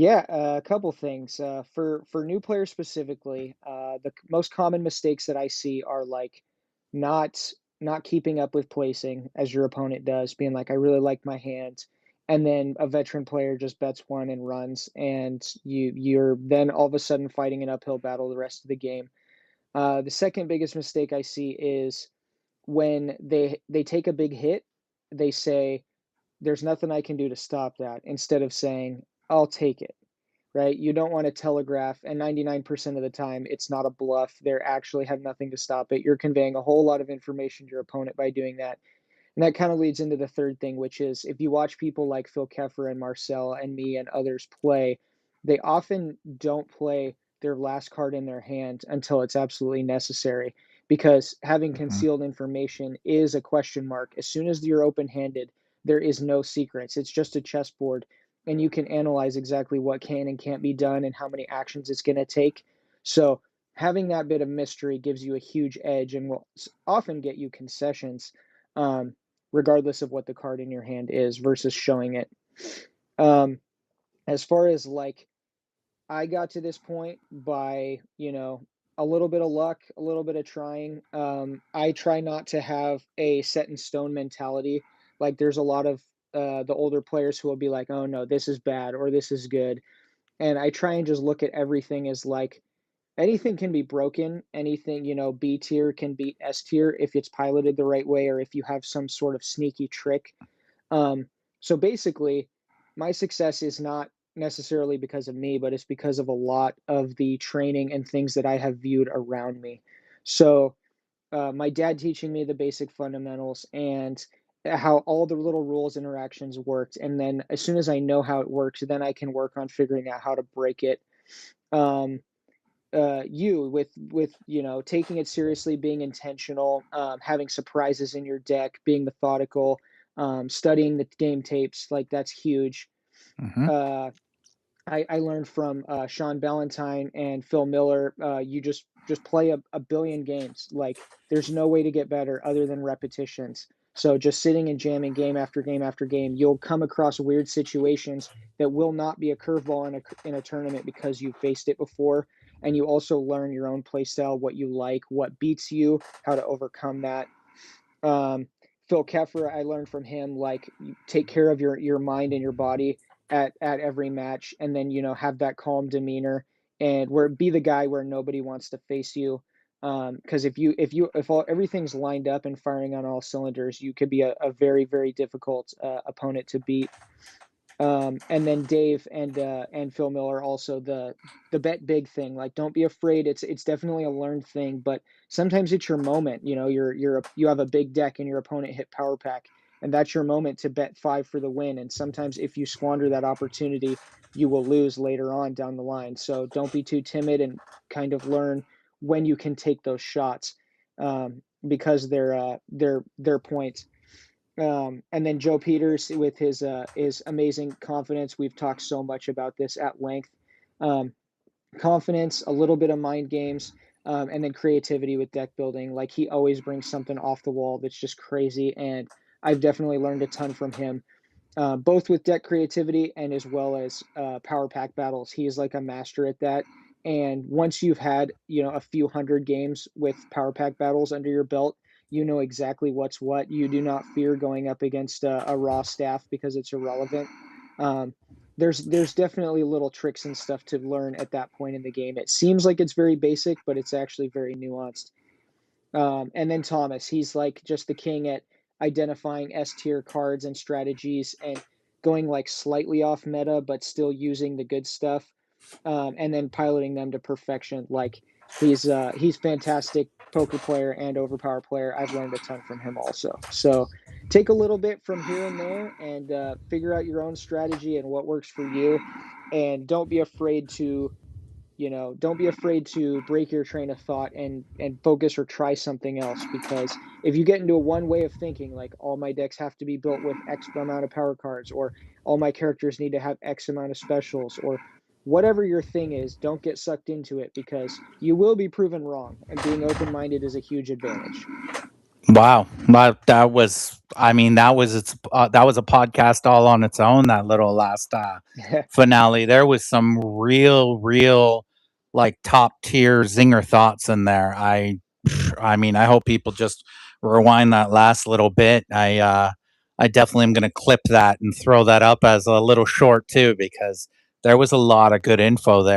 Yeah, a couple things. For new players specifically, most common mistakes that I see are like not not keeping up with placing as your opponent does, being like, I really like my hand, and then a veteran player just bets one and runs, and you're then all of a sudden fighting an uphill battle the rest of the game. The second biggest mistake I see is when they take a big hit, they say, "There's nothing I can do to stop that," instead of saying, "I'll take it." Right? You don't want to telegraph, and 99% of the time, it's not a bluff. They actually have nothing to stop it. You're conveying a whole lot of information to your opponent by doing that. And that kind of leads into the third thing, which is if you watch people like Phil Keffer and Marcel and me and others play, they often don't play their last card in their hand until it's absolutely necessary because having Hmm. concealed information is a question mark. As soon as you're open handed, there is no secrets. It's just a chessboard, and you can analyze exactly what can and can't be done and how many actions it's going to take. So, having that bit of mystery gives you a huge edge and will often get you concessions. Um, Regardless of what the card in your hand is versus showing it. Um, as far as like I got to this point by, a little bit of luck, a little bit of trying. I try not to have a set in stone mentality. Like there's a lot of the older players who will be like, "Oh no, this is bad or this is good," and I try and just look at everything as like anything can be broken. Anything, B tier can beat S tier if it's piloted the right way or if you have some sort of sneaky trick. Um, so basically, my success is not necessarily because of me, but it's because of a lot of the training and things that I have viewed around me. So, my dad teaching me the basic fundamentals and how all the little rules interactions worked. And then as soon as I know how it works, then I can work on figuring out how to break it. Um, you with taking it seriously, being intentional, having surprises in your deck, being methodical, studying the game tapes, like that's huge. Hmm. uh, I learned from Sean Ballantyne and Phil Miller. You just play a billion games. Like there's no way to get better other than repetitions. So just sitting and jamming game after game after game, you'll come across weird situations that will not be a curveball in a tournament because you've faced it before, and you also learn your own play style, what you like, what beats you, how to overcome that. um, Phil Keffer, I learned from him like you take care of your mind and your body at every match, and then have that calm demeanor and where be the guy where nobody wants to face you. Because if all everything's lined up and firing on all cylinders, you could be a very very difficult opponent to beat. And then Dave and Phil Miller also the bet big thing. Like, don't be afraid. It's definitely a learned thing, but sometimes it's your moment. You have a big deck and your opponent hit power pack, and that's your moment to bet five for the win. And sometimes if you squander that opportunity, you will lose later on down the line. So don't be too timid and kind of learn when you can take those shots, because they're points. And then Joe Peters with his amazing confidence. We've talked so much about this at length. Um, Confidence, a little bit of mind games, and then creativity with deck building. Like he always brings something off the wall that's just crazy, and I've definitely learned a ton from him, both with deck creativity and as well as power pack battles. He is like a master at that. And once you've had a few hundred games with power pack battles under your belt, you know exactly what's what. You do not fear going up against a raw staff because it's irrelevant. Um, there's definitely little tricks and stuff to learn at that point in the game. It seems like it's very basic, but it's actually very nuanced. And then Thomas, he's like just the king at identifying S tier cards and strategies and going like slightly off meta, but still using the good stuff, and then piloting them to perfection. Like he's fantastic poker player and overpower player. I've learned a ton from him also. So take a little bit from here and there and figure out your own strategy and what works for you, and don't be afraid to break your train of thought and focus or try something else, because if you get into a one way of thinking, like all my decks have to be built with X amount of power cards, or all my characters need to have X amount of specials, or whatever your thing is, don't get sucked into it because you will be proven wrong, and being open minded is a huge advantage. Wow, that was, I mean, that was a podcast all on its own. That little last finale, there was some real like top tier zinger thoughts in there. I mean, I hope people just rewind that last little bit. I definitely am going to clip that and throw that up as a little short too, because there was a lot of good info there.